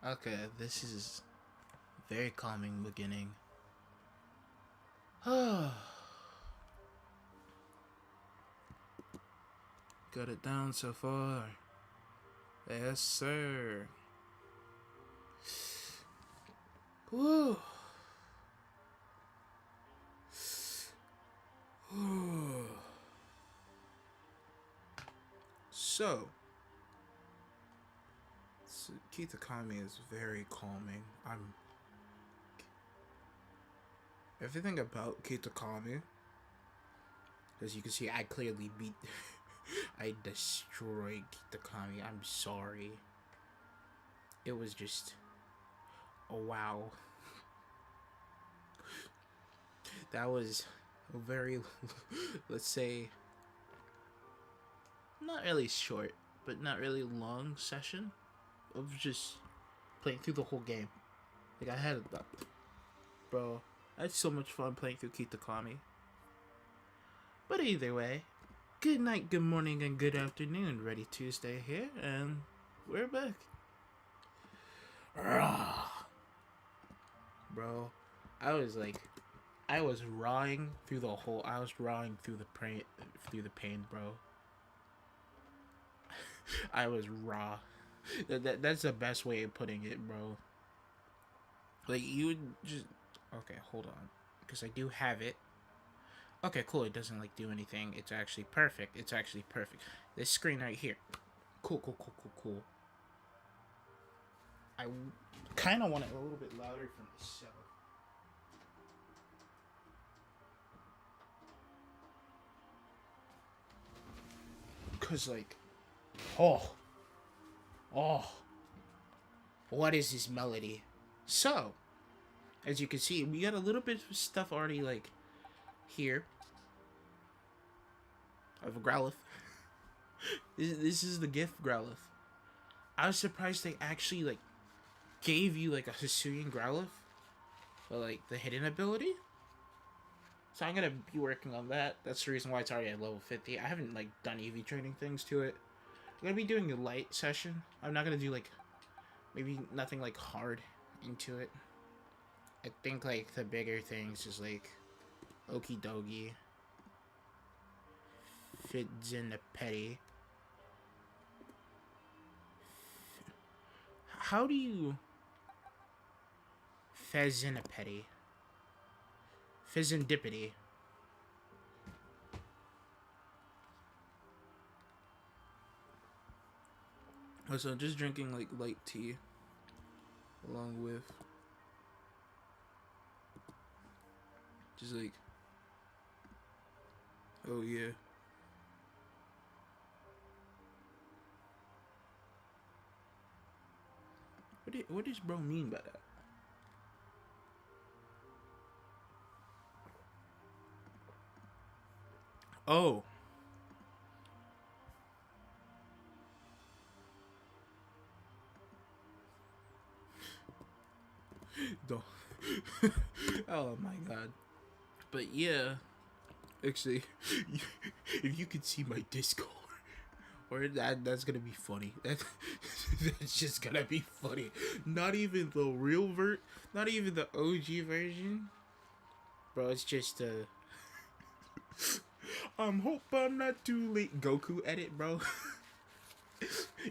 Okay, this is very calming beginning. Got it down so far. Yes, sir. Woo. So, Kitakami is very calming. Everything about Kitakami, as you can see, I clearly beat. I destroyed Kitakami. I'm sorry. It was just, oh wow. That was a very, let's say, not really short, but not really long session of just playing through the whole game. Like, bro, I had so much fun playing through Kitakami. But either way, good night, good morning, and good afternoon. Reddy Tuesday here, and we're back. Bro, I was rawing through the pain, bro. I was raw. That's the best way of putting it, bro. Like, you would just... Okay, hold on. Because I do have it. Okay, cool. It doesn't, like, do anything. It's actually perfect. This screen right here. Cool. I kind of want it a little bit louder for myself. Because, like... Oh, what is this melody? So, as you can see, we got a little bit of stuff already, like, here. Of a Growlithe. This is the gift Growlithe. I was surprised they actually, like, gave you, like, a Hisuian Growlithe. But, like, the hidden ability. So I'm gonna be working on that. That's the reason why it's already at level 50. I haven't, like, done EV training things to it. I'm gonna be doing a light session. I'm not gonna do, like, maybe nothing, like, hard into it. I think, like, the bigger things is, like, Okie Dokie, Fidzinapetty. How do you... Fezzinapetty. Fizzindipity. So I'm just drinking, like, light tea. Along with... Just, like... Oh, yeah. What does bro mean by that? Oh. Oh my god. But yeah. Actually, if you could see my Discord, or that's gonna be funny. That's just gonna be funny. Not even the real not even the OG version. Bro, it's just hope I'm not too late Goku edit, bro.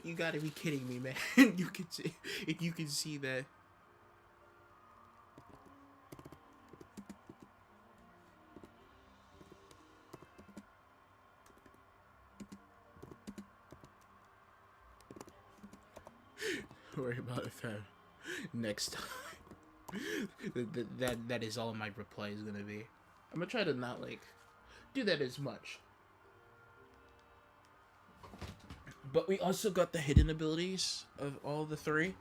You gotta be kidding me, man. You can see, if you can see that. Worry about it, fam. Next time. that is all my reply is gonna be. I'm gonna try to not, like, do that as much. But we also got the hidden abilities of all the three.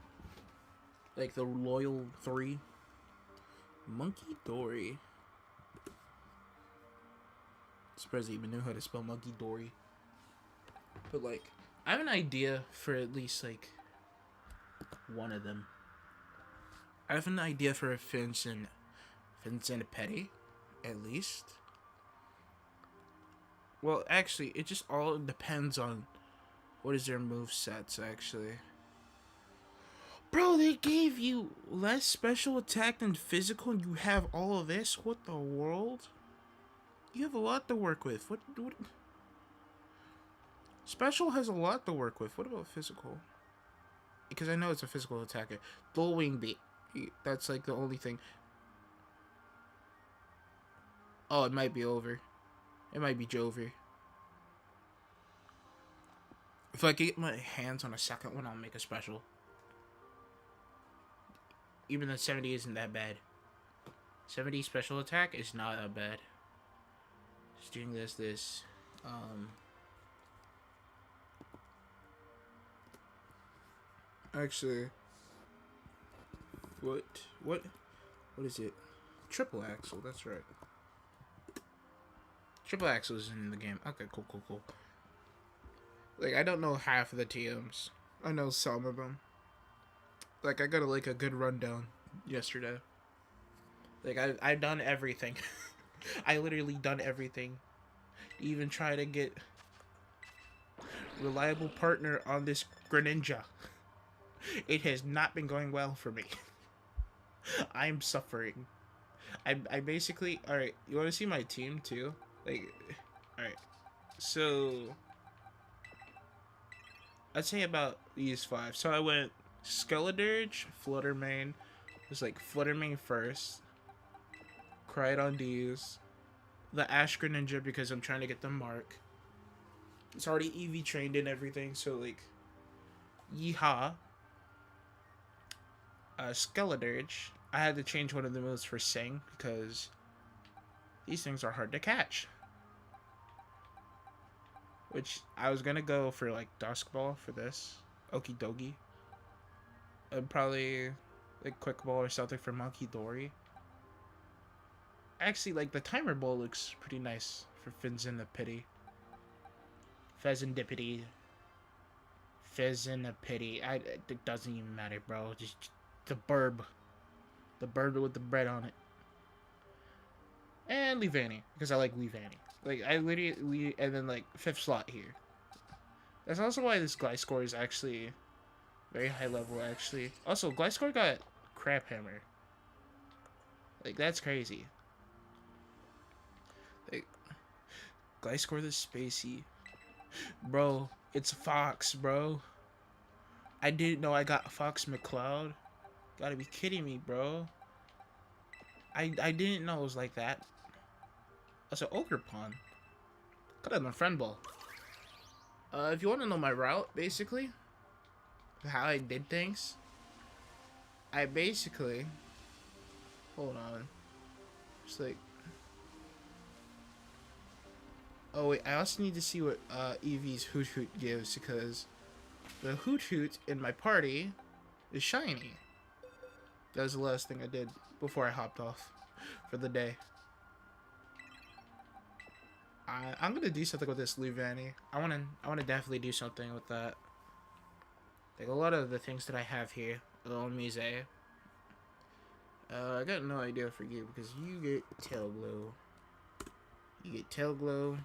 Like the loyal three. Monkey Dory. Surprised I even knew how to spell Monkey Dory. But, like, I have an idea for at least, like, one of them. I have an idea for a Fizzinapetty, at least. Well, actually, it just all depends on What is their move sets actually? Bro, they gave you less special attack than physical, and you have all of this. What the world? You have a lot to work with. What? Special has a lot to work with. What about physical? Because I know it's a physical attacker. Dual wing beat. That's like the only thing. Oh, it might be over. It might be Jover. If I get my hands on a second one, I'll make a special. Even though 70 isn't that bad. 70 special attack is not that bad. Just doing this. Actually, what is it? Triple Axle, that's right. Triple Axle is in the game. Okay, cool. Like, I don't know half of the TMs. I know some of them. Like, I got a good rundown yesterday. Like, I've done everything. I literally done everything. Even try to get reliable partner on this Greninja. It has not been going well for me. I'm suffering. I basically... Alright, you want to see my team, too? Like, alright. So... I'd say about these 5. So I went Skeledirge, Fluttermane. It was like Fluttermane first. Cried on these. The Ash Greninja because I'm trying to get the mark. It's already EV trained and everything, so like... Yeehaw. Skeledirge. I had to change one of the moves for Sing because these things are hard to catch. Which I was gonna go for like Dusk Ball for this. Okie dokie. And probably like Quick Ball or something for Monkey Dory. Actually, like the Timer Ball looks pretty nice for Pheasantipity. Pheasantipity. It doesn't even matter, bro. Just the burb. The burb with the bread on it. And Leavanny, because I like Leavanny. Like, I literally, and then like 5th slot here. That's also why this Gliscor is actually very high level, actually. Also, Gliscor got Crap Hammer. Like, that's crazy. Like, Gliscor the Spacey. Bro, it's Fox, bro. I didn't know I got Fox McCloud. Gotta be kidding me, bro. I didn't know it was like that. Also, Ogerpon. Got it on Friend Ball. If you want to know my route, basically, how I did things, I basically, hold on, just like, oh wait, I also need to see what Eevee's Hoot Hoot gives, because the Hoot Hoot in my party is shiny. That was the last thing I did before I hopped off for the day. I'm gonna do something with this Leavanny. I wanna definitely do something with that. Like a lot of the things that I have here, little Mise. I got no idea for you because you get Tail Glow. You get Tail Glow.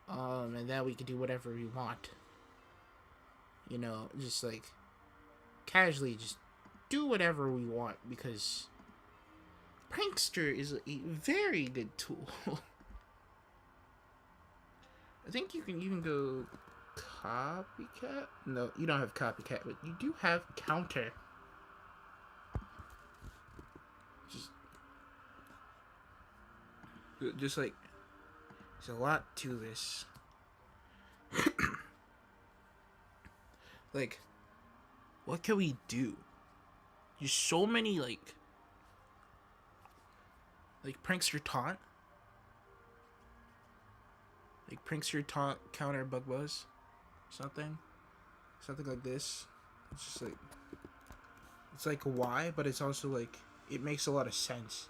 And then we can do whatever we want. You know, just like casually, just do whatever we want because Prankster is a very good tool. I think you can even go Copycat? No, you don't have Copycat, but you do have Counter. Just like, there's a lot to this. Like, what can we do? There's so many, like Prankster Taunt. Like Prankster Taunt counter Bug Buzz. Something like this. It's just like, it's like why, but it's also like, it makes a lot of sense.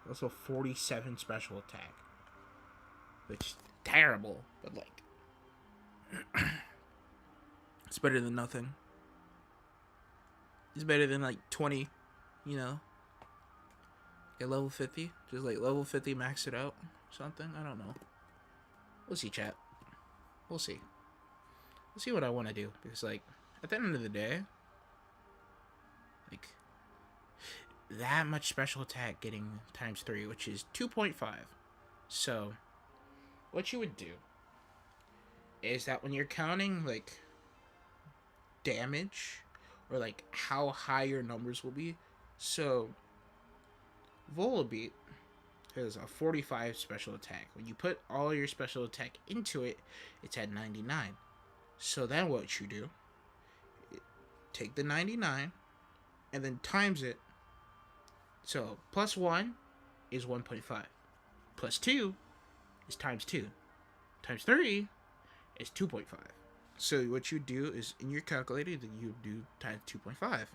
Also 47 special attack. Which is terrible, but like, it's better than nothing. It's better than like 20, you know. Get level 50. Just like level 50, max it out. Something. I don't know. We'll see, chat. We'll see. We'll see what I want to do. Because, like, at the end of the day, like, that much special attack getting times 3, which is 2.5. So, what you would do is that when you're counting, like, damage, or, like, how high your numbers will be, so, Volbeat has a 45 special attack. When you put all your special attack into it, it's at 99. So then what you do, take the 99 and then times it. So plus 1 is 1.5. Plus 2 is times 2. Times 3 is 2.5. So what you do is in your calculator, that you do times 2.5.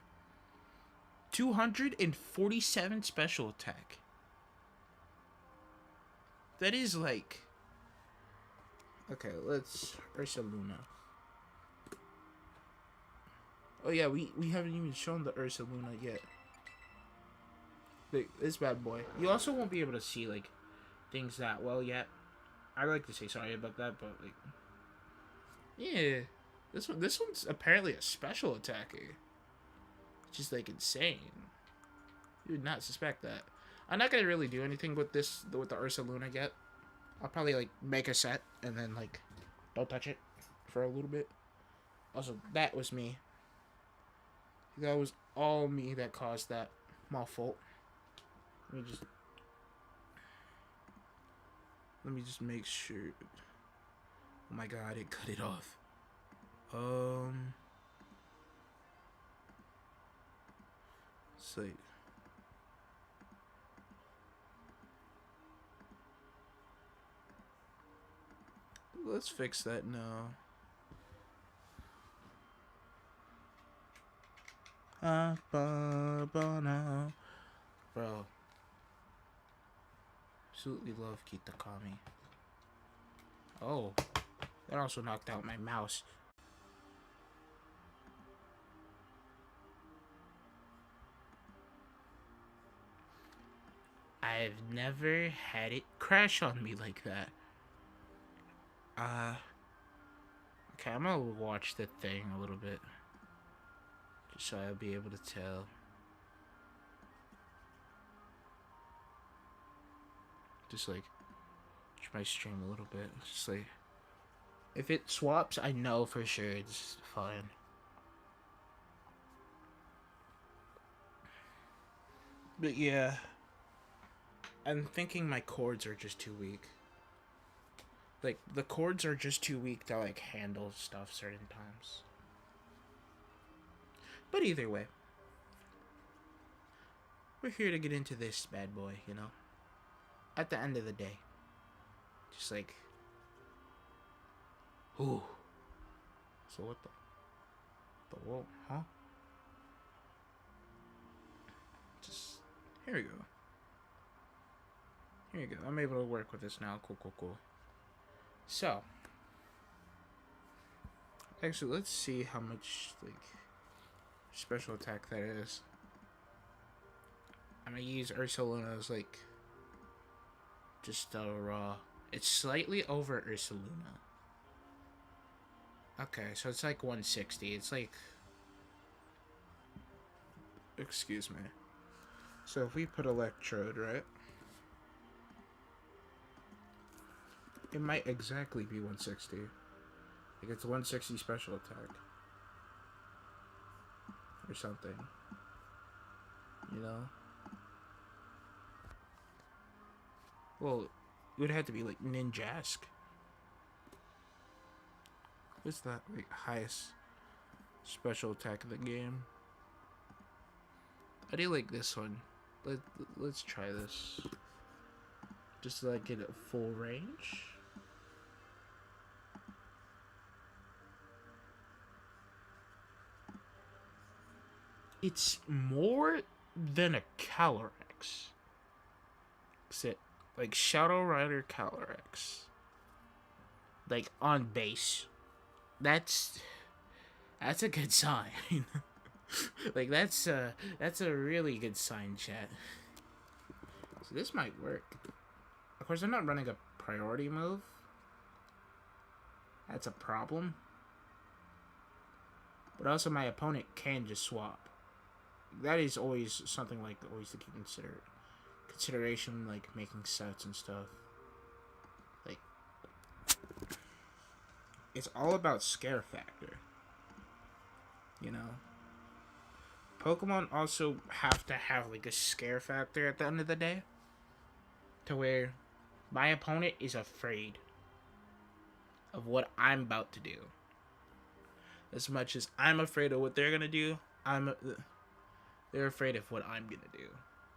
247 special attack. That is like... Okay, let's... Ursaluna. Oh yeah, we haven't even shown the Ursaluna yet. This bad boy. You also won't be able to see, like, things that well yet. I like to say sorry about that, but, like... Yeah. This one's apparently a special attacker. It's just, like, insane. You would not suspect that. I'm not gonna really do anything with the Ursaluna yet. I'll probably, like, make a set and then, like, don't touch it for a little bit. Also, that was me. That was all me that caused that. My fault. Let me just make sure. Oh my god, it cut it off. It's like... Let's fix that now. Bro. Absolutely love Kitakami. Oh. That also knocked out my mouse. I've never had it crash on me like that. Okay, I'm gonna watch the thing a little bit. Just so I'll be able to tell. Just like, watch my stream a little bit. Just like, if it swaps, I know for sure it's fine. But yeah, I'm thinking my chords are just too weak. Like, the chords are just too weak to, like, handle stuff certain times. But either way, we're here to get into this bad boy, you know? At the end of the day. Just like... Ooh. So what the... The world, huh? Just... Here we go. Here you go. I'm able to work with this now. Cool. So, actually, let's see how much, like, special attack that is. I'm gonna use Ursaluna's, like, just raw. It's slightly over Ursaluna. Okay, so it's like 160. It's like... Excuse me. So if we put Electrode, right? It might exactly be 160. Like, it's 160 special attack. Or something. You know? Well, it would have to be, like, Ninjask. What's that, like, highest special attack of the game? I do like this one. Let's try this. Just to, like, get a full range. It's more than a Calyrex. Except, like, Shadow Rider Calyrex. Like, on base. That's a good sign. Like, that's a really good sign, chat. So this might work. Of course, I'm not running a priority move. That's a problem. But also my opponent can just swap. That is always something like always to consideration, like making sets and stuff. Like, it's all about scare factor. You know? Pokemon also have to have like a scare factor at the end of the day. To where my opponent is afraid of what I'm about to do. As much as I'm afraid of what they're gonna do, they're afraid of what I'm gonna do.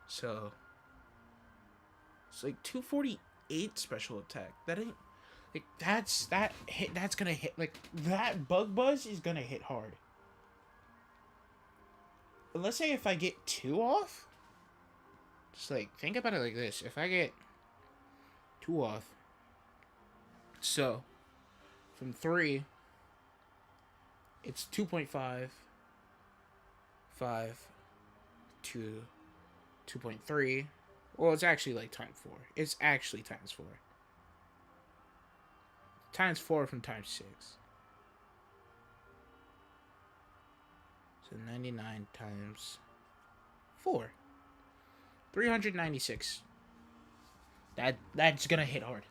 So it's like 248 special attack. That ain't like that's gonna hit like that bug buzz is gonna hit hard. But let's say if I get 2 off, just like think about it like this. If I get 2 off, so from 3 it's 2.5, 5 to 2.3. Well, it's actually like times 4. It's actually times 4. Times 4 from times 6. So 99 times 4. 396. That's gonna hit hard.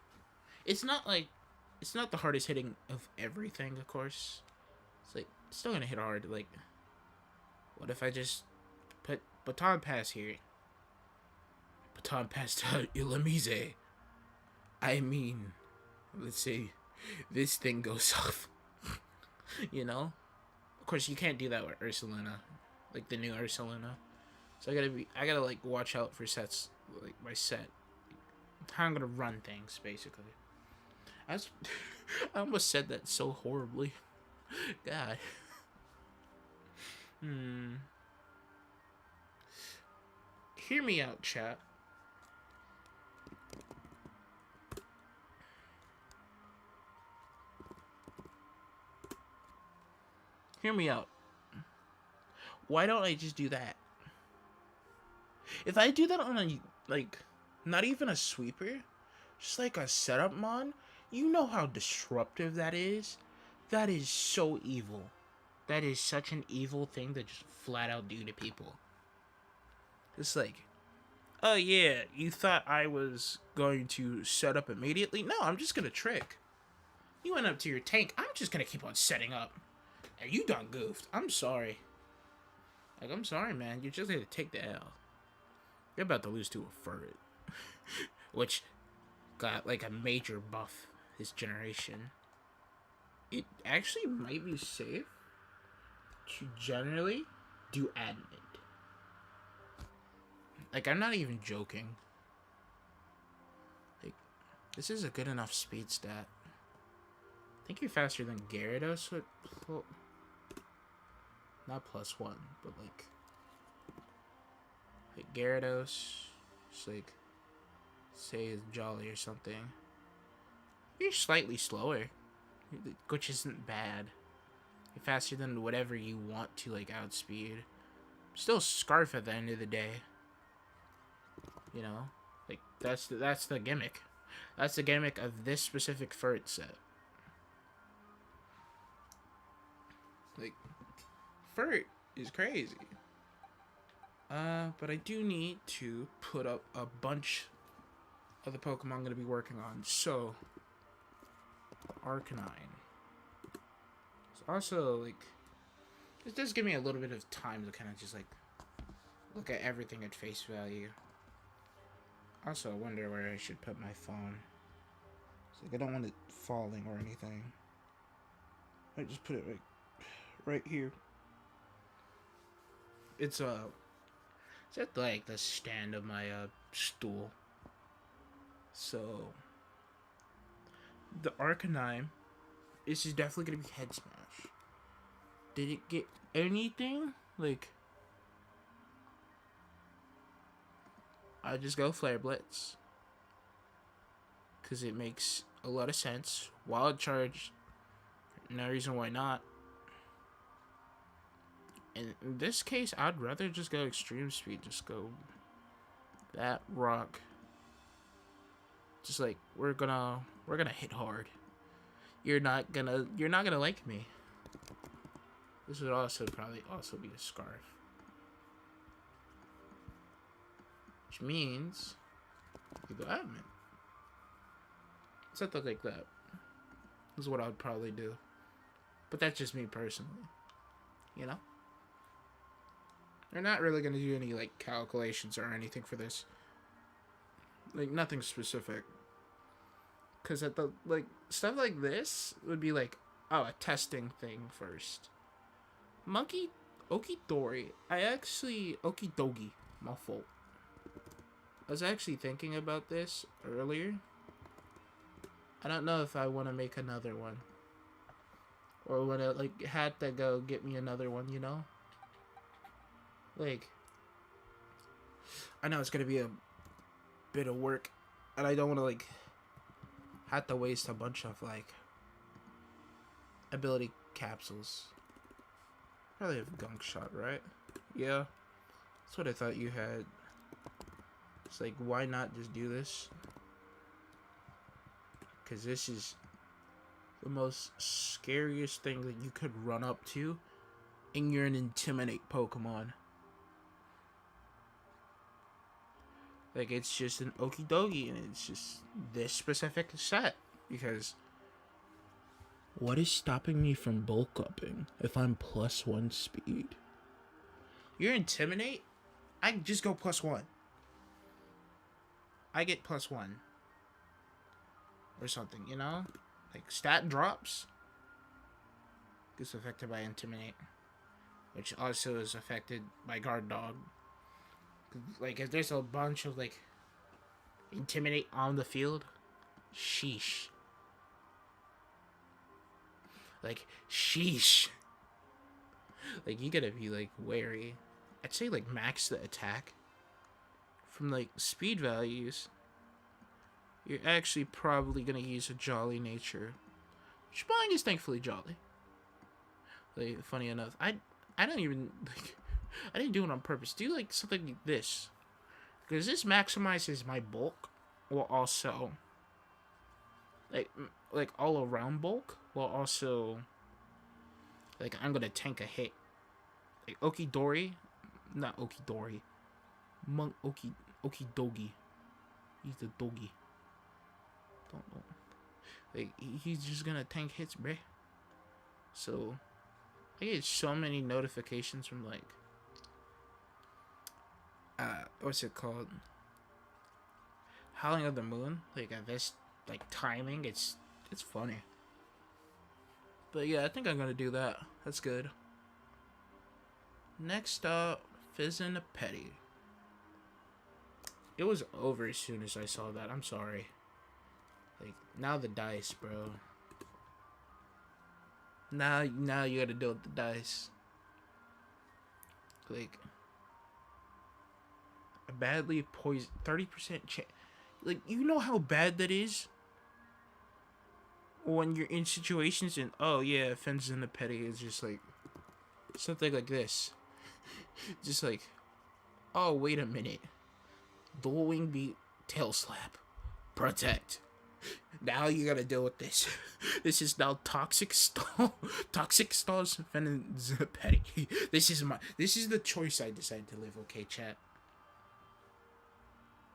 It's not the hardest hitting of everything, of course. It's like it's still gonna hit hard. Like, what if I just put Baton Pass here? Baton Pass to Ilamize. I mean, let's say this thing goes off. You know? Of course, you can't do that with Ursaluna, like the new Ursaluna. So I gotta like watch out for sets, like my set, how I'm gonna run things basically. I almost said that so horribly. God. Hear me out, chat. Hear me out. Why don't I just do that? If I do that on a, like, not even a sweeper, just like a setup mon, you know how disruptive that is? That is so evil. That is such an evil thing to just flat out do to people. It's like, oh yeah, you thought I was going to set up immediately? No, I'm just gonna trick. You went up to your tank, I'm just gonna keep on setting up. And you done goofed. I'm sorry. Like, I'm sorry, man. You're just gonna take the L. You're about to lose to a Furret. Which got, like, a major buff this generation. It actually might be safe to generally do admit. Like, I'm not even joking. Like, this is a good enough speed stat. I think you're faster than Gyarados with... Not +1, but like Gyarados, just like, say is Jolly or something. You're slightly slower, which isn't bad. You're faster than whatever you want to, like, outspeed. Still Scarf at the end of the day. You know? Like, that's the gimmick. That's the gimmick of this specific Furret set. Like, Furret is crazy. But I do need to put up a bunch of the Pokemon I'm going to be working on. So, Arcanine. It's also, like, it does give me a little bit of time to kind of just, like, look at everything at face value. Also, I wonder where I should put my phone. It's like, I don't want it falling or anything. I just put it, like, right here. It's at, like, the stand of my, stool. So, the Arcanine, this is definitely gonna be head smash. Did it get anything? Like, I just go Flare Blitz. Because it makes a lot of sense. Wild Charge, no reason why not. In this case, I'd rather just go Extreme Speed. Just go that rock. Just like, we're gonna hit hard. you're not gonna like me. This would also probably also be a scarf. Which means you go admin. Something like that. Is what I would probably do. But that's just me personally. You know? They're not really gonna do any like calculations or anything for this. Like nothing specific. Cause at the like stuff like this would be like, oh, a testing thing first. Monkey Okidori. Okidogi. My fault. I was actually thinking about this earlier. I don't know if I want to make another one. Or when I like had to go get me another one, you know? Like, I know it's gonna be a bit of work, and I don't want to like have to waste a bunch of like ability capsules. Probably have gunk shot, right? Yeah, that's what I thought you had. It's like, why not just do this? Because this is the most scariest thing that you could run up to, and you're an intimidate Pokemon. Like, it's just an Okidogi, and it's just this specific set. Because what is stopping me from bulk upping if I'm +1 speed? You're intimidate? I just go +1. I get +1. Or something, you know? Like, stat drops. Gets affected by intimidate. Which also is affected by guard dog. Like, if there's a bunch of, like, intimidate on the field, sheesh. Like, sheesh. Like, you gotta be, like, wary. I'd say, like, max the attack. From, like, speed values, you're actually probably gonna use a jolly nature. Which mine is thankfully jolly. Like, funny enough, I don't even, like, I didn't do it on purpose. Do like something like this, because this maximizes my bulk, while also like all around bulk, while also like I'm gonna tank a hit. Like Okidori, not Okidori, Okidogi. He's the doggy. Don't know. Like he's just gonna tank hits, bruh. So I get so many notifications from like what's it called? Howling of the Moon. Like at this like timing, it's funny. But yeah, I think I'm gonna do that. That's good. Next up, Fizzin' Petty. It was over as soon as I saw that. I'm sorry. Like now the dice, bro. Now you gotta deal with the dice. Like a badly poisoned 30% chance. Like you know how bad that is when you're in situations and oh yeah, Fizzin' Petty is just like something like this. Just like, oh wait a minute. Dual Wing Beat, Tail Slap, Protect. Now you gotta deal with this. This is now Toxic Stall. Toxic Stall's Fizzin' Petty. This is the choice I decided to live, okay, chat?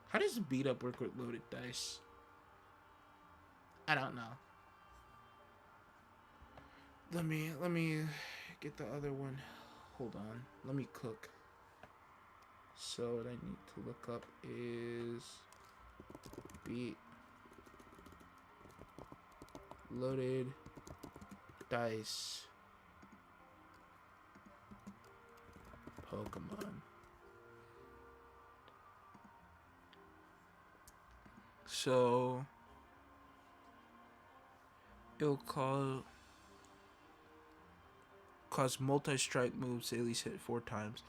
How does beat up work with loaded dice? I don't know. Let me get the other one. Hold on. Let me cook. So what I need to look up is beat loaded dice Pokemon. So it'll cause multi-strike moves to at least hit 4 times.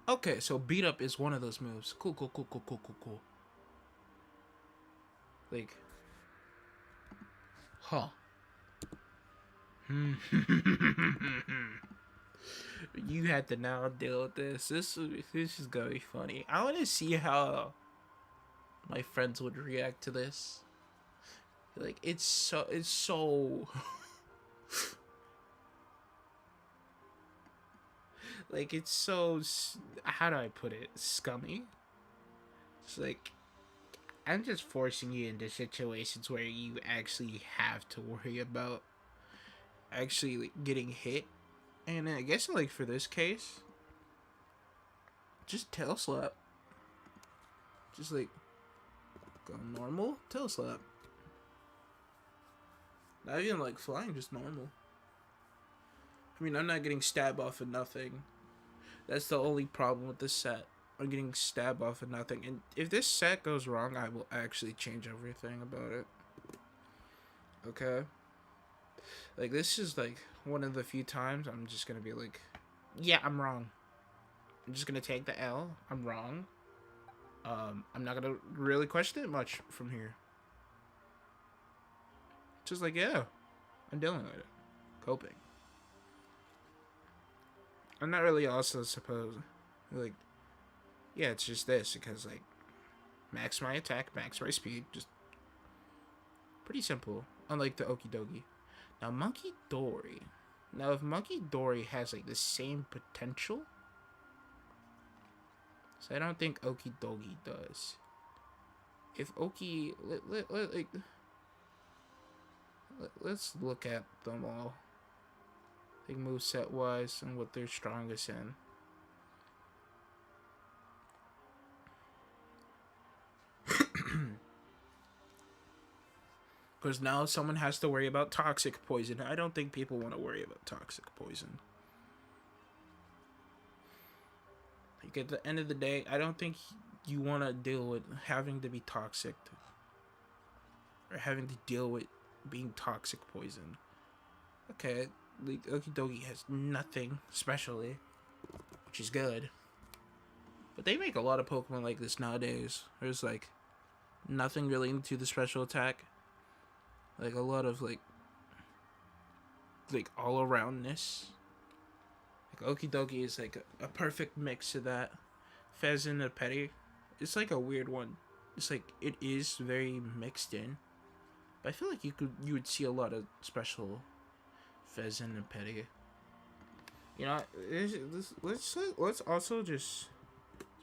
Okay, so beat up is one of those moves. Cool. Like, huh. You had to now deal with this. This is gonna be funny. I want to see how my friends would react to this. Like it's so like it's so how do I put it? Scummy. It's like I'm just forcing you into situations where you actually have to worry about actually like, getting hit. And I guess like for this case, just tail slap. Just like go normal tail slap. Not even like flying, just normal. I mean, I'm not getting stabbed off of nothing. That's the only problem with this set. I'm getting stabbed off of nothing. And if this set goes wrong, I will actually change everything about it. Okay? Like, this is like one of the few times I'm just gonna be like, yeah, I'm wrong. I'm just gonna take the L. I'm wrong. I'm not gonna really question it much from here. Just like, yeah, I'm dealing with it. Coping. I'm not really also supposed, like, yeah, it's just this, because, like, max my attack, max my speed, just pretty simple, unlike the Okidogi. Now, Monkey Dory. Now, if Monkey Dory has, like, the same potential, so I don't think Okidogi does. If Oki, let's look at them all. Like, moveset wise and what they're strongest in. Because now someone has to worry about toxic poison. I don't think people want to worry about toxic poison. Like, at the end of the day, I don't think you want to deal with having to be toxic. Or having to deal with being toxic poison. Okay, like, Okidogi has nothing, specially. Which is good. But they make a lot of Pokemon like this nowadays. There's, like, nothing really into the special attack. Like, a lot of, like all-aroundness. Like, Okidogi is, like, a perfect mix of that. Pheasant and Petty. It's, like, a weird one. It's, like, it is very mixed in. But I feel like you would see a lot of special Pheasant and Petty. You know, let's also just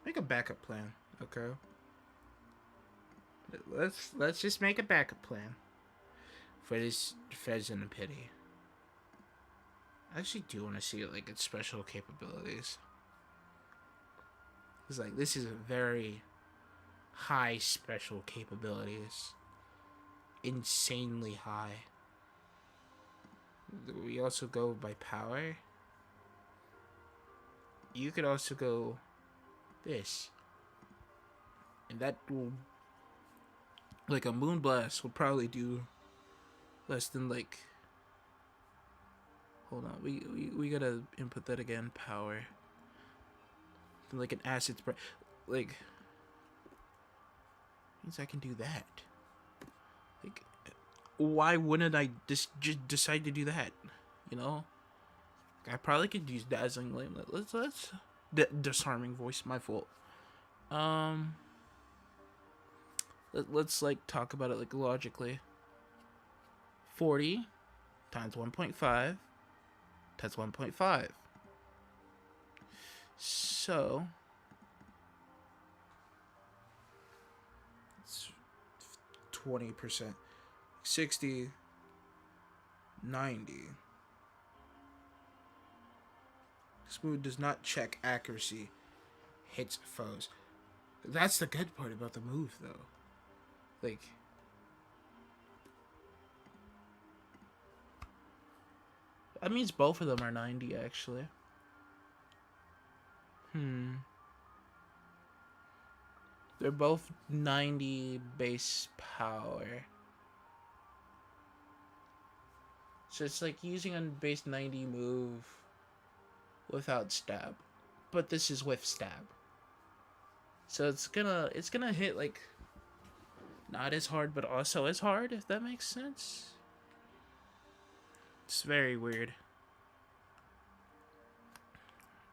make a backup plan, okay? Let's just make a backup plan for this Pheasant and Petty. I actually do want to see like its special capabilities. It's like this is a very high special capabilities, insanely high. We also go by power. You could also go this, and that will, like, a Moonblast will probably do less than like. Hold on, we gotta input that again. Power. Like an acid spray, like means I can do that. Like, why wouldn't I just decide to do that? You know, I probably could use Dazzling Gleam. Let's disarming voice. My fault. Let's like talk about it like logically. 40 times 1.5 times 1.5. So it's 20%. 60, 90. Smooth does not check accuracy. Hits foes. That's the good part about the move, though. Like, that means both of them are 90, actually. They're both 90 base power. So it's like using a base 90 move without stab. But this is with stab. So it's gonna hit like not as hard but also as hard, if that makes sense. It's very weird.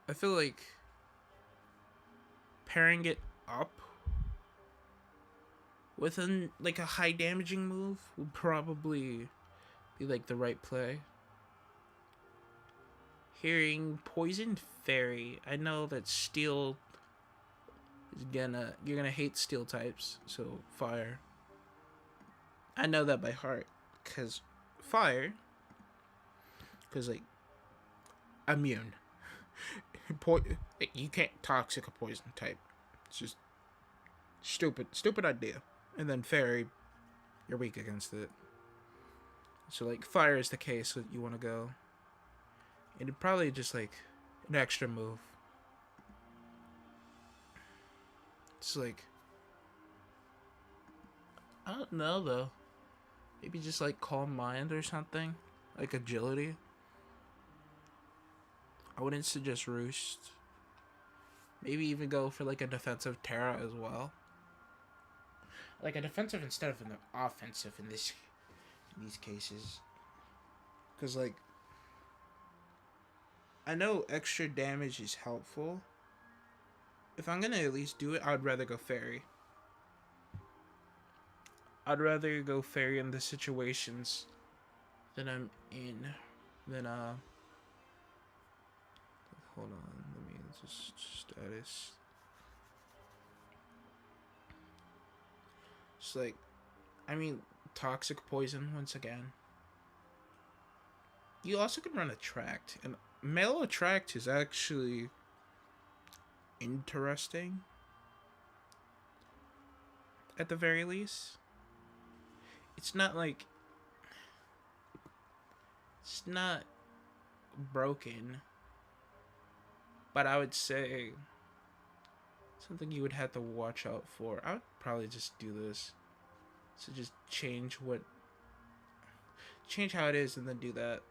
I feel like pairing it up with like a high damaging move would probably be like the right play. Hearing Poison Fairy. I know that Steel is you're gonna hate Steel types, so Fire. I know that by heart, cause Fire, cause like immune. You can't toxic a poison type. It's just stupid idea. And then Fairy, you're weak against it. So like Fire is the case that you want to go. It'd probably just like an extra move. It's like, I don't know though. Maybe just like Calm Mind or something, like Agility. I wouldn't suggest Roost. Maybe even go for like a defensive Terra as well. Like a defensive instead of an offensive in these cases. Because like, I know extra damage is helpful. If I'm gonna at least do it, I'd rather go Fairy. I'd rather go Fairy in the situations that I'm in than hold on, let me just status. It's like, I mean, Toxic Poison once again. You also can run Attract, and Male Attract is actually interesting. At the very least, it's not like, it's not broken, but I would say something you would have to watch out for. I would probably just do this. So just change how it is and then do that.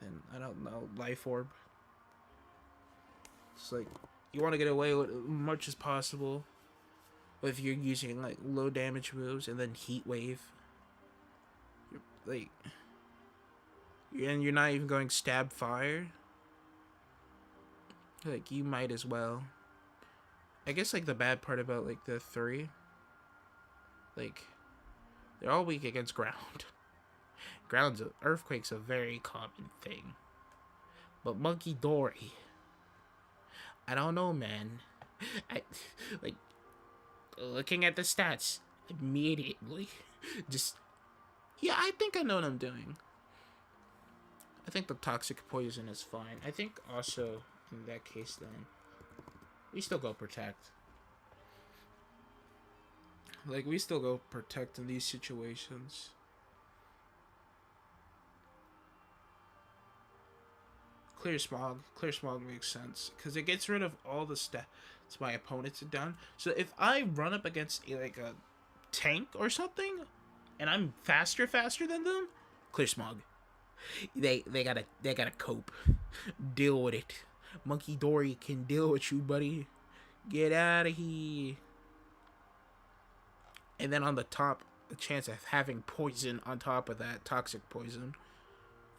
And I don't know, Life Orb. It's like, you want to get away with as much as possible if you're using like low damage moves, and then Heat Wave. You're not even going Stab Fire. Like, you might as well. I guess like the bad part about like the 3, like, they're all weak against ground. Earthquake's a very common thing. But Monkey Dory, I don't know, man. I like looking at the stats immediately. Just, yeah, I think I know what I'm doing. I think the Toxic Poison is fine. I think also in that case then we still go Protect. Like, we still go Protect in these situations. Clear Smog makes sense because it gets rid of all the stats my opponents have done. So if I run up against like a tank or something, and I'm faster than them, Clear Smog. They gotta cope, deal with it. Monkey Dory can deal with you, buddy. Get out of here. And then on the top, a chance of having poison on top of that, Toxic Poison,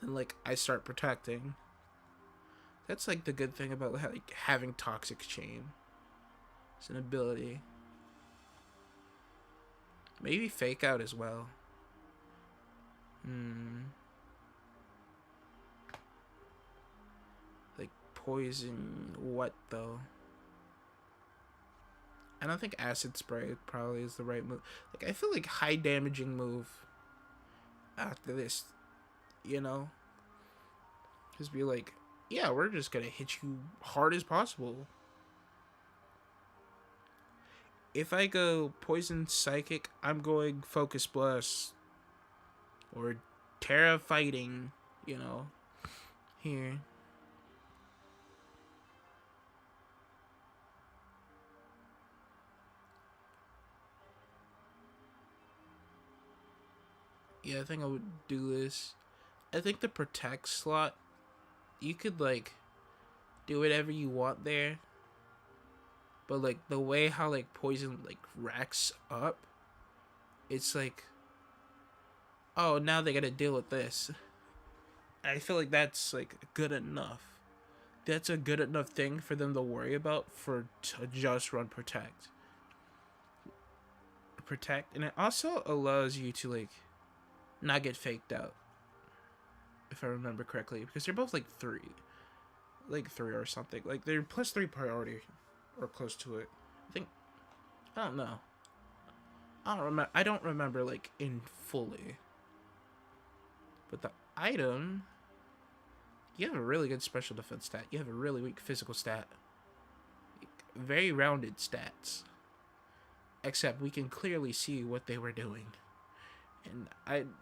and like I start protecting. That's like the good thing about like having Toxic Chain. It's an ability. Maybe Fake Out as well. Like Poison what though? I don't think Acid Spray probably is the right move. Like, I feel like high damaging move after this, you know? Just be like, yeah, we're just gonna hit you hard as possible. If I go Poison Psychic, I'm going Focus Blast or Terra Fighting, you know, here. Yeah, I think I would do this. I think the Protect slot, you could like do whatever you want there, but like the way how like Poison like racks up, it's like, oh, now they gotta deal with this. I feel like that's like good enough. That's a good enough thing for them to worry about to just run Protect. protect, and it also allows you to like not get faked out, if I remember correctly, because they're both like three or something. Like they're +3 priority or close to it. I think I don't know. I don't remember like in fully. But the item, you have a really good special defense stat. You have a really weak physical stat. Very rounded stats. Except we can clearly see what they were doing. And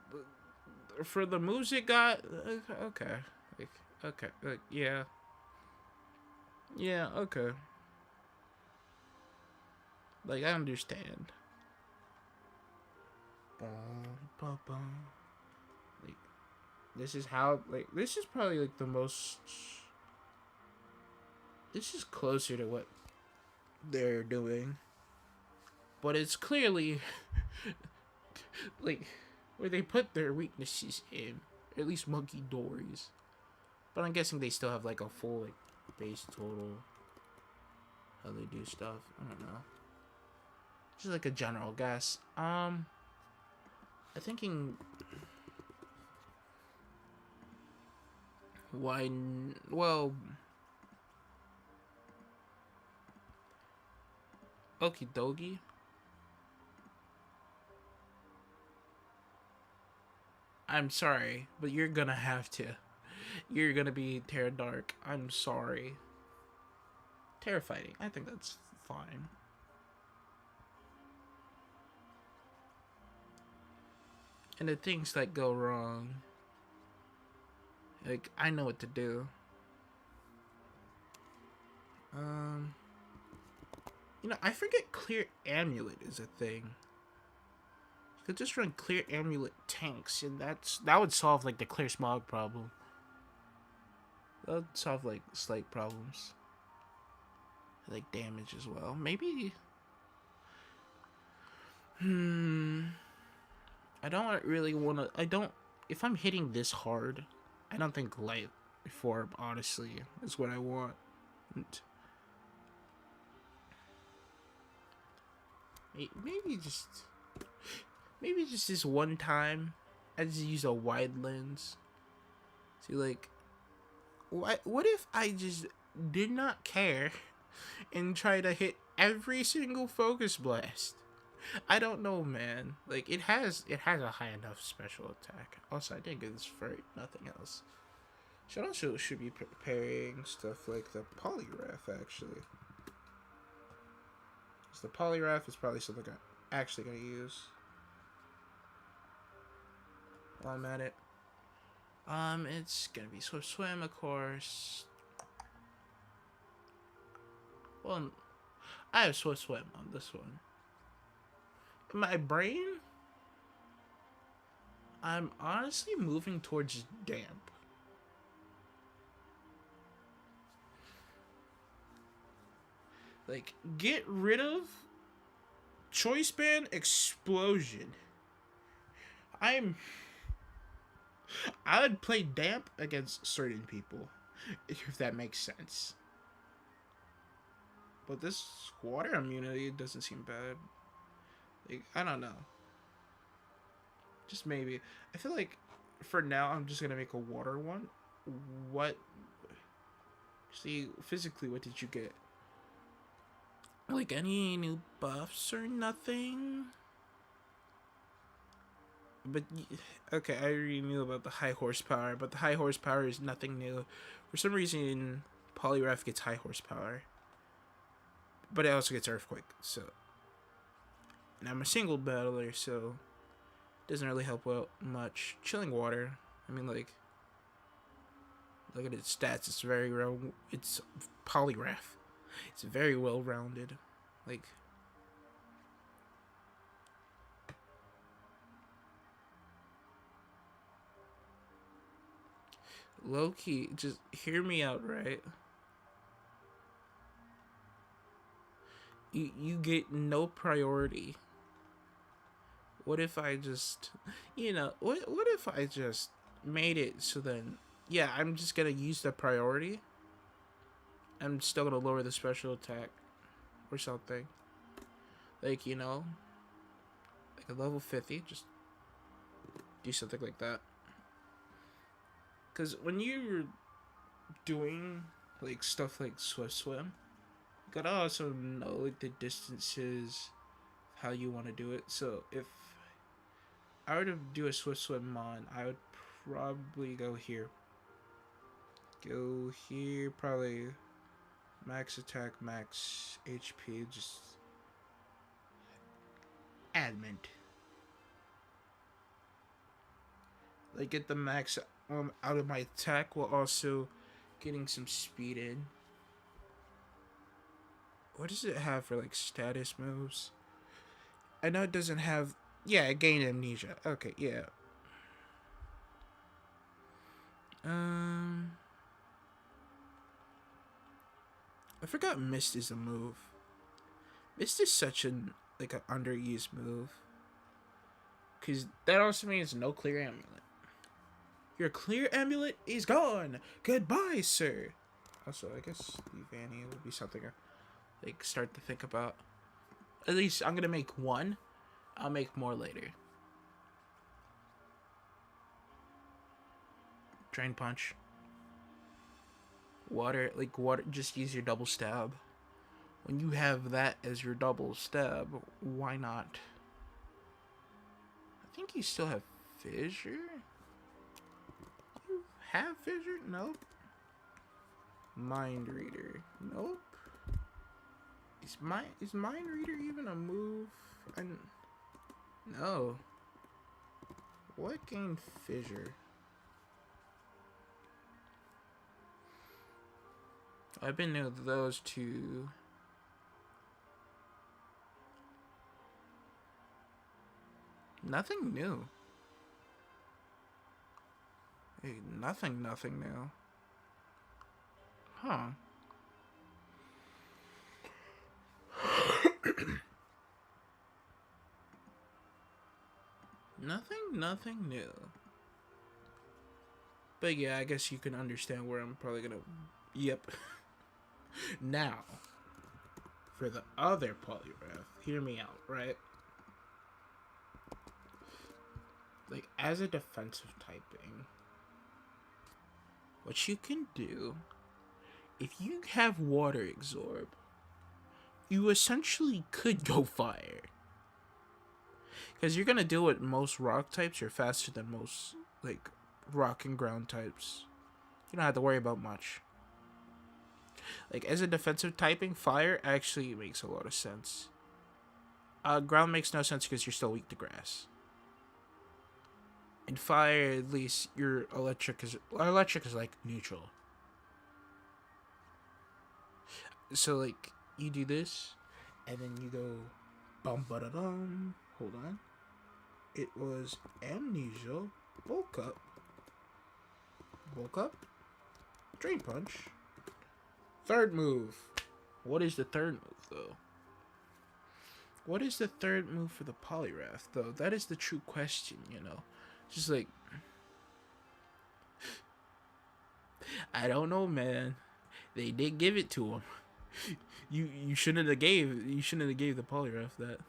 for the moves it got, okay. Yeah. Yeah, okay. Like, I understand. Like, this is how, like, this is probably, like, the most, this is closer to what they're doing. But it's clearly, like, where they put their weaknesses in. At least Monkey Dories. But I'm guessing they still have, like, a full, like, base total. How they do stuff. I don't know. Just like a general guess. I'm thinking... Why... Well... Okie dokie. I'm sorry, but you're gonna have to. You're gonna be Terra Dark. I'm sorry. Terra Fighting. I think that's fine. And the things that go wrong, like, I know what to do. You know, I forget Clear Amulet is a thing. You could just run Clear Amulet tanks, and that would solve, like, the Clear Smog problem. That would solve, like, slight problems. Like, damage as well. Maybe... I don't really want to... If I'm hitting this hard, I don't think Light Orb, honestly, is what I want. Maybe just this one time, I just use a wide lens. See, like, what if I just did not care and try to hit every single focus blast? I don't know, man. Like, it has a high enough special attack. Also, I didn't get this for nothing else. Should be preparing stuff like the Poliwrath, actually. Because the Poliwrath is probably something I'm actually going to use while I'm at it. It's going to be Swift Swim, of course. Well, I have Swift Swim on this one. In my brain, I'm honestly moving towards Damp. Like, get rid of Choice Band Explosion. I would play Damp against certain people, if that makes sense. But this water immunity doesn't seem bad. Like, I don't know. Just maybe. I feel like for now I'm just gonna make a water one. What? See, physically, what did you get? Like, any new buffs or nothing? But, okay, I already knew about the high horsepower, but the high horsepower is nothing new. For some reason, Poliwrath gets high horsepower. But it also gets Earthquake, so... And I'm a single battler, so... It doesn't really help out much. Chilling Water, I mean, like... Look at its stats, it's very... It's Poliwrath. It's very well-rounded. Like... Low-key, just hear me out, right? You get no priority. What if I just... You know, what if I just made it so then... Yeah, I'm just gonna use the priority. I'm still gonna lower the special attack. Or something. Like, you know... like a level 50. Just do something like that. Because when you're doing like stuff like Swift Swim, you gotta also know like the distances, how you want to do it. So if I were to do a Swift Swim mon, I would probably go here. Go here, probably max attack, max HP, just admin. Like get the max out of my attack while also getting some speed in. What does it have for like status moves? I know it doesn't have. Yeah, gain amnesia. Okay, yeah. I forgot Mist is a move. Mist is such an like an underused move. Cause that also means no clear amulet. Your clear amulet is gone. Goodbye, sir. Also, I guess the Vanny would be something I like start to think about. At least I'm gonna make one. I'll make more later. Drain punch. Water, like water, just use your double stab. When you have that as your double stab, why not? I think you still have fissure? You have fissure? Nope. Mind reader. Nope. Is mind reader even a move? No. What gained fissure? I've been new to those two. Nothing new. Hey, nothing new. Huh. Nothing new. But yeah, I guess you can understand where I'm probably gonna. Yep. Now, for the other polygraph, hear me out, right? Like, as a defensive typing, what you can do, if you have water absorb, you essentially could go fire. Because you're gonna deal with most rock types, you're faster than most, like, rock and ground types. You don't have to worry about much. Like, as a defensive typing, fire actually makes a lot of sense. Ground makes no sense because you're still weak to grass. In fire, at least your electric is like neutral. So like you do this, and then you go bum ba da dum. Hold on. It was amnesia, bulk up, drain punch. Third move. What is the third move though? What is the third move for the Polyrath though? That is the true question, you know. Just like, I don't know, man. They did give it to him. You shouldn't have gave the Polyrath that.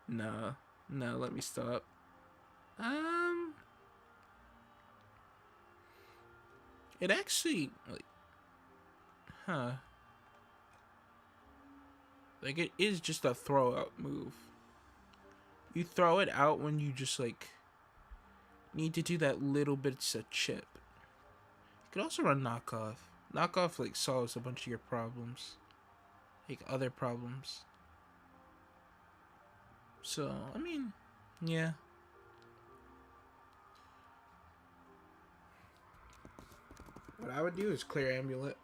No, let me stop. It actually like, like it is just a throw out move. You throw it out when you just like need to do that little bits of chip. You could also run knockoff. Knockoff like solves a bunch of your problems, like other problems. So I mean, yeah. What I would do is clear amulet.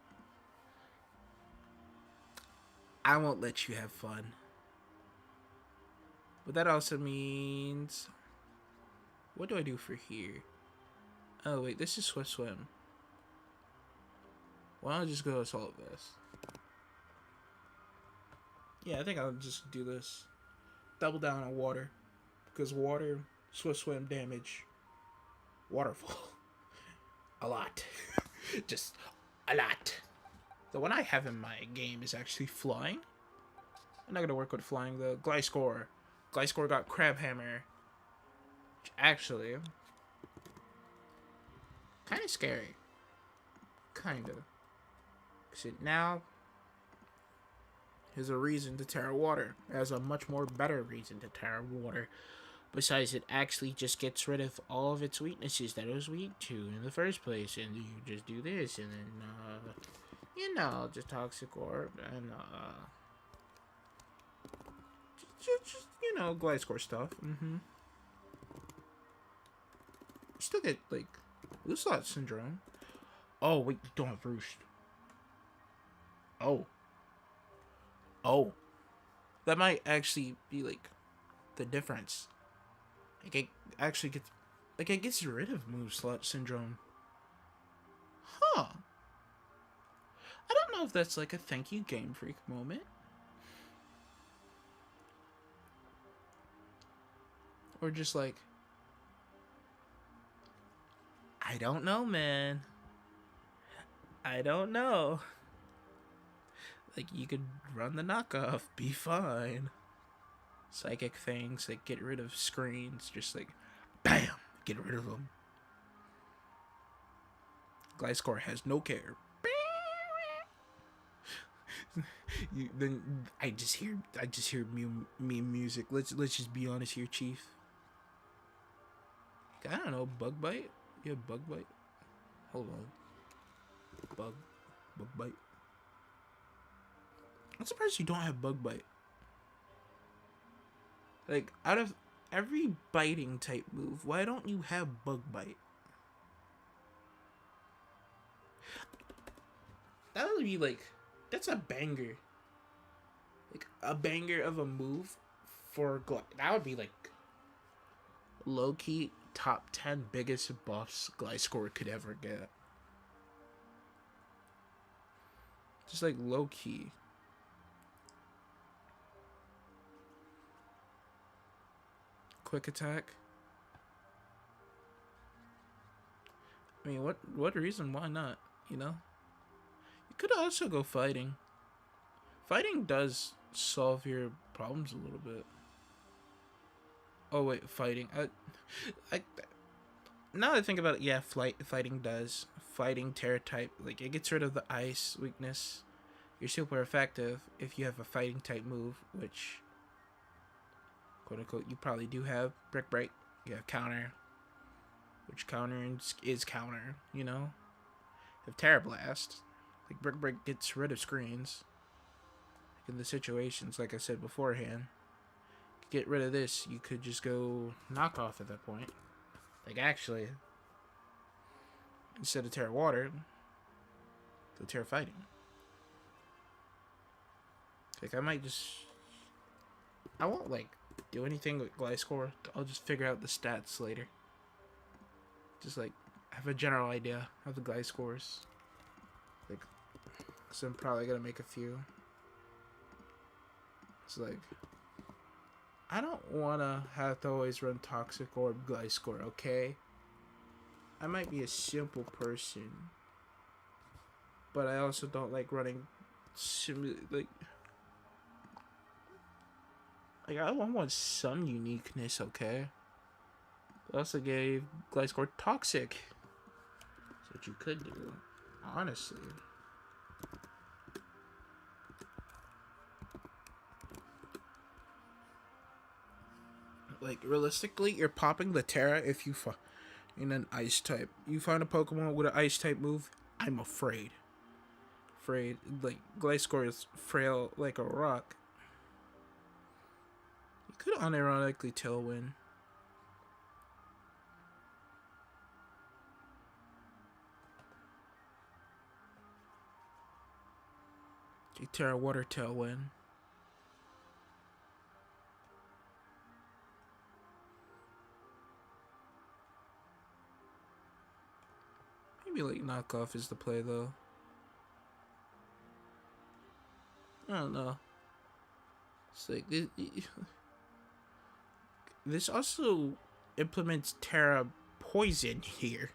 I won't let you have fun. But that also means, what do I do for here? Oh wait, this is Swift Swim. Why don't I just go Assault Vest? Yeah, I think I'll just do this. Double down on water. Because water, Swift Swim damage, waterfall. A lot. Just a lot. The one I have in my game is actually flying. I'm not going to work with flying though. Gliscor. Gliscor got Crab Hammer. Which actually, kind of scary. Kind of. Because it now has a reason to Terra Water. It has a much more better reason to Terra Water. Besides, it actually just gets rid of all of its weaknesses that it was weak to in the first place. And you just do this, and then, you know, just Toxic Orb, and, just you know, Gliscor stuff. You still get, like, Luslot Syndrome. Oh, wait, you don't have Roost. Oh. That might actually be, like, the difference. Like, it actually gets... Like, it gets rid of Moveslot Syndrome. Huh. I don't know if that's, like, a thank you Game Freak moment. Or just, like... I don't know, man. I don't know. Like, you could run the knockoff, be fine. Psychic things, like, get rid of screens, just like, BAM! Get rid of them. Gliscor has no care. Then I just hear meme music. Let's just be honest here, Chief. I don't know, Bug Bite? You have Bug Bite? Hold on. Bug Bite. I'm surprised you don't have Bug Bite. Like, out of every biting type move, why don't you have Bug Bite? That would be like, that's a banger. Like, a banger of a move for that would be like low-key top 10 biggest buffs Gliscor could ever get. Just like low-key. Quick attack. I mean, what reason? Why not? You know? You could also go fighting. Fighting does solve your problems a little bit. Oh wait, fighting. Now that I think about it, yeah, fighting does. Fighting Terra type, like, it gets rid of the ice weakness. You're super effective if you have a fighting type move, which, quote unquote, you probably do have. Brick Break, you have counter, which counter is counter, you know? You have Terra Blast, like, Brick Break gets rid of screens. Like, in the situations, like I said beforehand, get rid of this, you could just go knockoff at that point. Like, actually, instead of Terra Water, go Terra Fighting. Like, I might just... I won't, like, do anything with Gliscor. I'll just figure out the stats later. Just, like, have a general idea of the Gliscors. Like, because I'm probably going to make a few. It's like... I don't want to have to always run Toxic Orb Gliscor, okay? I might be a simple person. But I also don't like running... Like, I want some uniqueness, okay? I also gave Gliscor Toxic. That's what you could do, honestly. Like, realistically, you're popping the Terra if you in an Ice type. You find a Pokemon with an Ice type move, I'm afraid. Like, Gliscor is frail like a rock. You could unironically Tailwind. Terra Water Tailwind. Maybe like knockoff is the play though. I don't know. It's like this also implements Terra Poison here,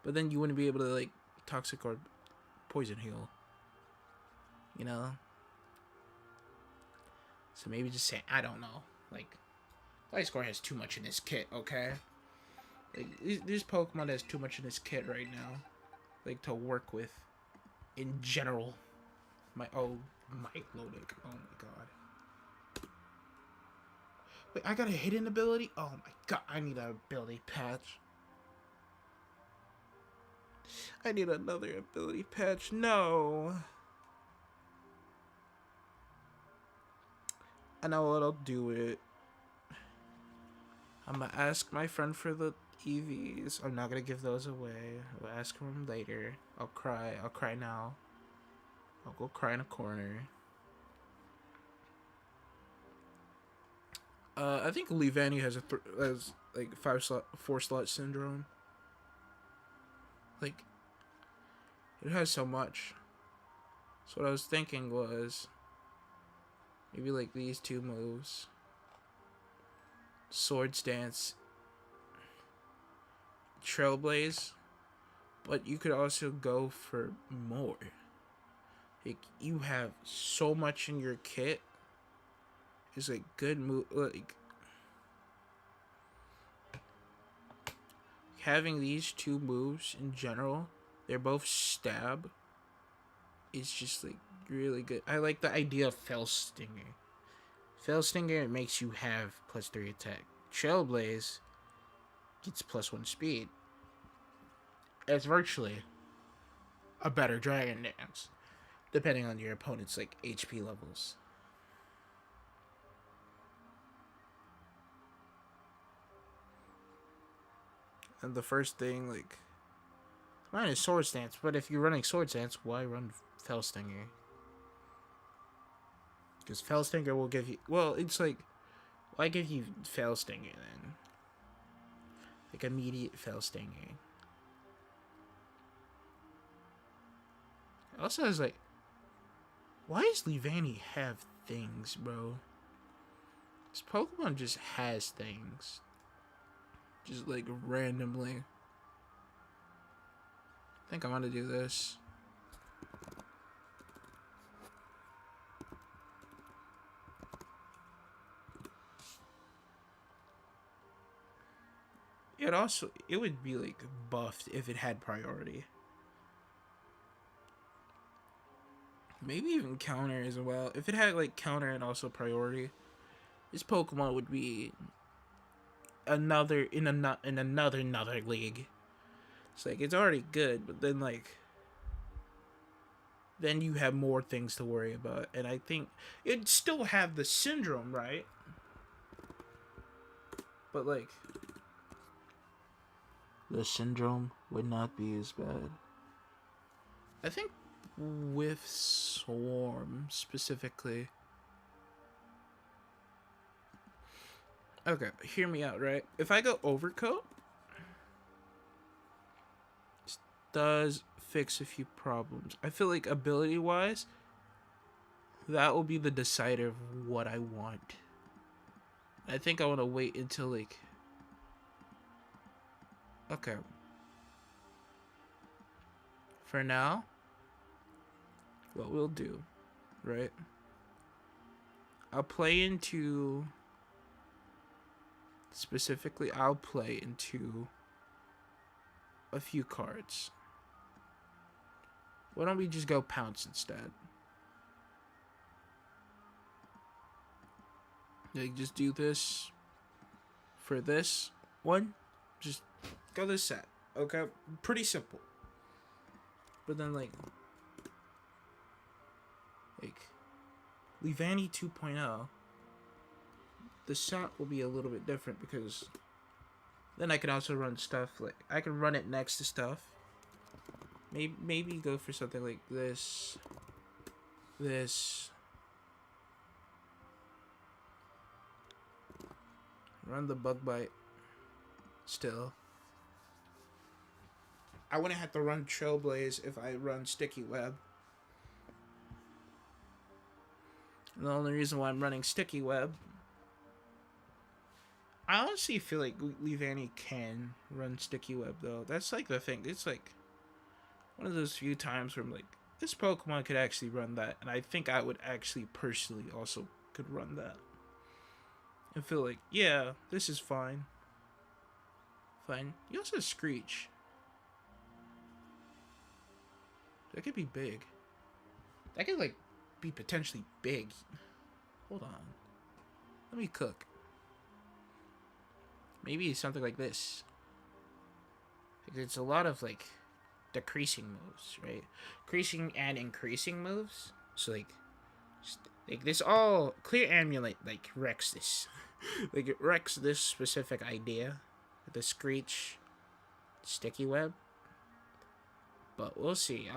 but then you wouldn't be able to like Toxic or Poison Heal. You know. So maybe just say, I don't know. Like, Gliscor has too much in his kit, okay? Like, this Pokemon has too much in his kit right now. Like, to work with. In general. Might loading. Oh my god. Wait, I got a hidden ability? Oh my god, I need an ability patch. I need another ability patch. No. I know what I'll do it. I'm gonna ask my friend for the EVs. I'm not gonna give those away. I'll ask him later. I'll cry. I'll cry now. I'll go cry in a corner. I think Leavanny has has like 4 slot syndrome. Like, it has so much. So what I was thinking was maybe like these 2 moves. Swords Dance, Trailblaze, but you could also go for more. Like, you have so much in your kit. It's a good move. Like, having these 2 moves in general, they're both stab. It's just like really good. I like the idea of Fell Stinger. Fell Stinger makes you have +3 attack. Trailblaze gets +1 speed. It's virtually a better Dragon Dance, depending on your opponent's like HP levels. And the first thing, like, mine is Sword Stance, but if you're running Sword Stance, why run Fell Stinger? Because Fell Stinger will give you, well, it's like, why give you Fell Stinger then? Like, immediate Fell Stinger. Also, I was like, why does Leavanny have things, bro? This Pokemon just has things. Just like randomly. I think I want to do this. It would be like buffed if it had priority. Maybe even counter as well. If it had like counter and also priority, this Pokemon would be another league. It's like, it's already good, but then like, then you have more things to worry about. And I think it'd still have the syndrome, right? But like, the syndrome would not be as bad. I think with Swarm specifically. Okay, hear me out, right? If I go Overcoat, this does fix a few problems. I feel like ability-wise, that will be the decider of what I want. I think I want to wait until like, okay. For now, what we'll do, right? I'll play into a few cards. Why don't we just go Pounce instead? Like, just do this for this one. Just go this set, okay? Pretty simple. But then like Leavanny 2.0, the set will be a little bit different because then I can also run stuff like, I can run it next to stuff. Maybe go for something like this. Run the Bug Bite still. I wouldn't have to run Trailblaze if I run Sticky Web. And the only reason why I'm running Sticky Web, I honestly feel like Leavanny can run Sticky Web though. That's like the thing. It's like one of those few times where I'm like, this Pokemon could actually run that, and I think I would actually personally also could run that and feel like, yeah, this is fine. Fine. You also have Screech. That could be big. That could, like, be potentially big. Hold on. Let me cook. Maybe something like this. It's a lot of, like, decreasing moves, right? Decreasing and increasing moves. So, like this all clear amulet, like, wrecks this. Like, it wrecks this specific idea. The Screech sticky web. But we'll see.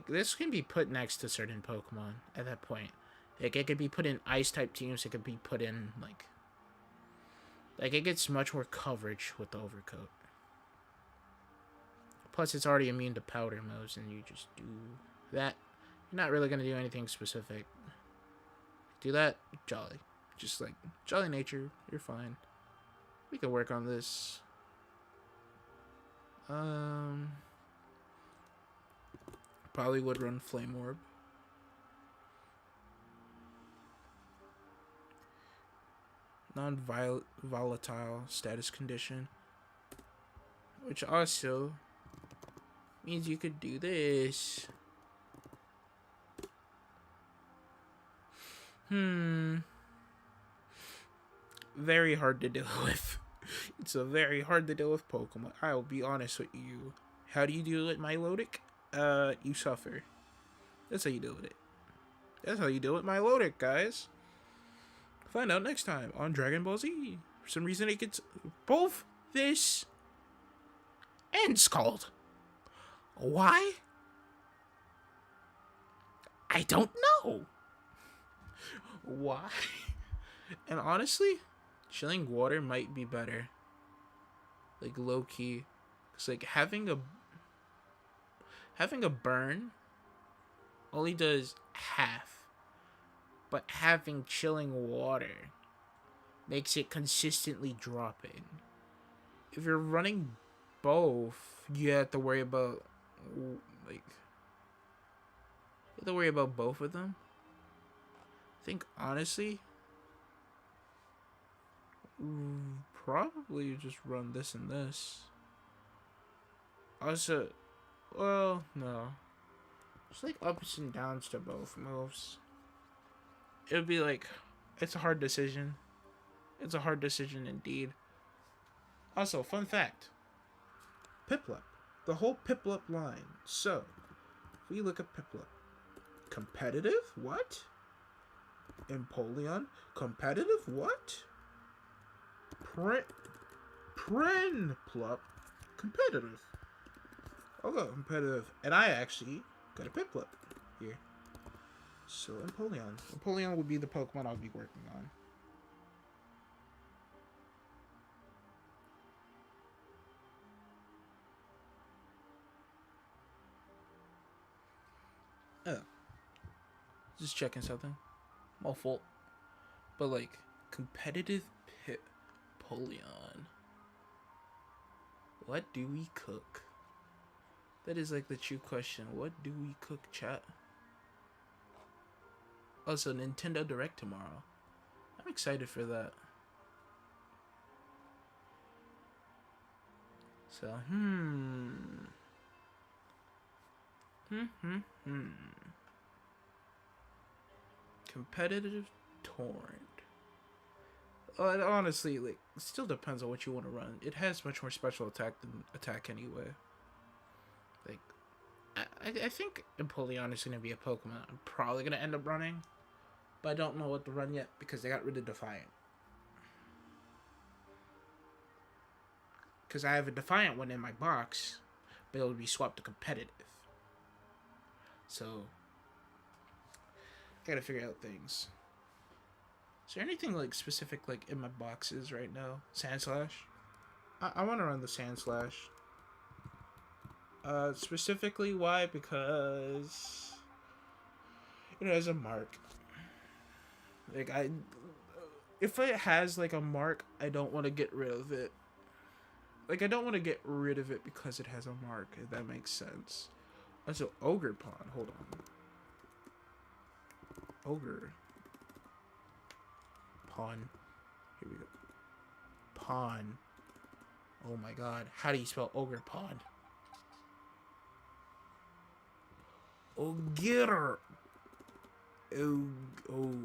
This can be put next to certain Pokemon at that point. Like, it could be put in ice-type teams. It could be put in, like, it gets much more coverage with the Overcoat. Plus, it's already immune to powder moves, and you just do that. You're not really going to do anything specific. Do that, jolly. Just, like, jolly nature. You're fine. We can work on this. Probably would run Flame Orb. Non-volatile status condition. Which also means you could do this. Very hard to deal with. It's a very hard to deal with Pokemon. I will be honest with you. How do you deal with Milotic? You suffer. That's how you deal with it. That's how you deal with Milotic, guys. Find out next time on Dragon Ball Z. For some reason, it gets both this and Scald. Why? I don't know. Why? And honestly, chilling water might be better. Like, low-key. It's like having a burn only does half. But having chilling water makes it consistently dropping. If you're running both, you have to worry about, like, both of them. I think, honestly, probably just run this and this. Also, well, no. It's like ups and downs to both moves. It would be like, it's a hard decision. It's a hard decision indeed. Also, fun fact. Piplup. The whole Piplup line. So, if we look at Piplup. Competitive? What? Empoleon? Competitive? What? Prinplup? Competitive. I'll go competitive. And I actually got a Piplup here. So, Empoleon. Empoleon would be the Pokemon I'll be working on. Oh. Just checking something. My fault. But, like, competitive Empoleon. What do we cook? That is, like, the true question. What do we cook, chat? Also, Nintendo Direct tomorrow. I'm excited for that. So, Competitive Torrent. Honestly, like, it still depends on what you want to run. It has much more special attack than attack anyway. Like, I think Empoleon is going to be a Pokemon I'm probably going to end up running. But I don't know what to run yet because they got rid of Defiant. Because I have a Defiant one in my box, but it'll be swapped to competitive. So, I gotta figure out things. Is there anything, like, specific, like, in my boxes right now? Sandslash? I want to run the Sandslash. Specifically, why? Because it has a mark. Like, if it has, like, a mark, I don't want to get rid of it. Like, I don't want to get rid of it because it has a mark, if that makes sense. Also, Ogre Pond, hold on. Ogre. Pawn. Here we go. Pawn. Oh my god. How do you spell ogre pawn? Ogre. Ogre.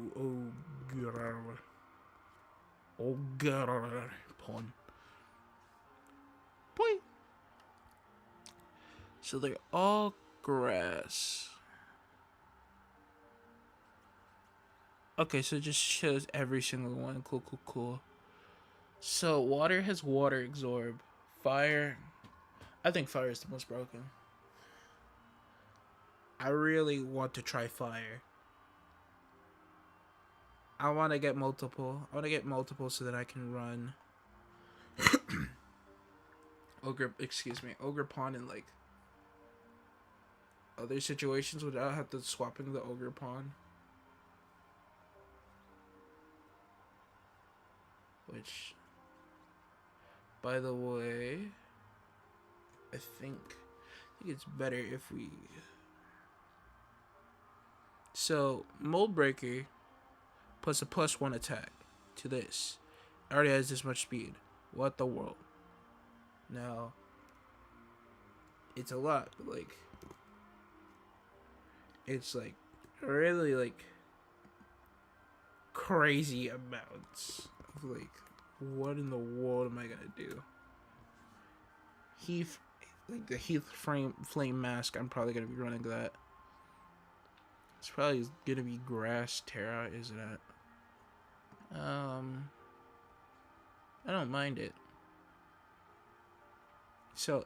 Ogre pawn. Boy. So they're all grass. Okay, so it just shows every single one. Cool, cool, cool. So water has water absorb. Fire. I think fire is the most broken. I really want to try fire. I want to get multiple. I want to get multiple so that I can run ogre pawn in like other situations without have to swapping the ogre pawn. Which, by the way, I think it's better if we. So mold breaker plus a +1 attack to this. It already has this much speed. What the world? Now, it's a lot, but like, it's like really like crazy amounts of like, what in the world am I gonna do? Heath, like the Heath flame mask, I'm probably gonna be running that. It's probably gonna be grass Terra, isn't it? I don't mind it. So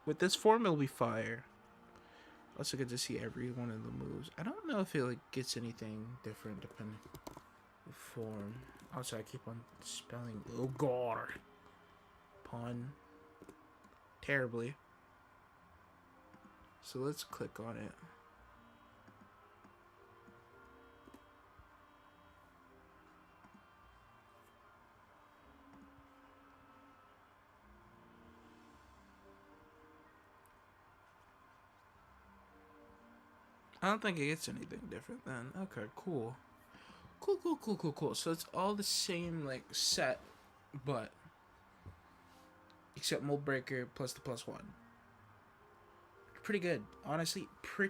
with this form, it'll be fire. Also get to see every one of the moves. I don't know if it like gets anything different depending on the form. Also, I keep on spelling Ogre pawn terribly. So let's click on it. I don't think it gets anything different then. Okay, cool. Cool. So it's all the same like set, but except mold breaker plus the +1. Pretty good. Honestly, pretty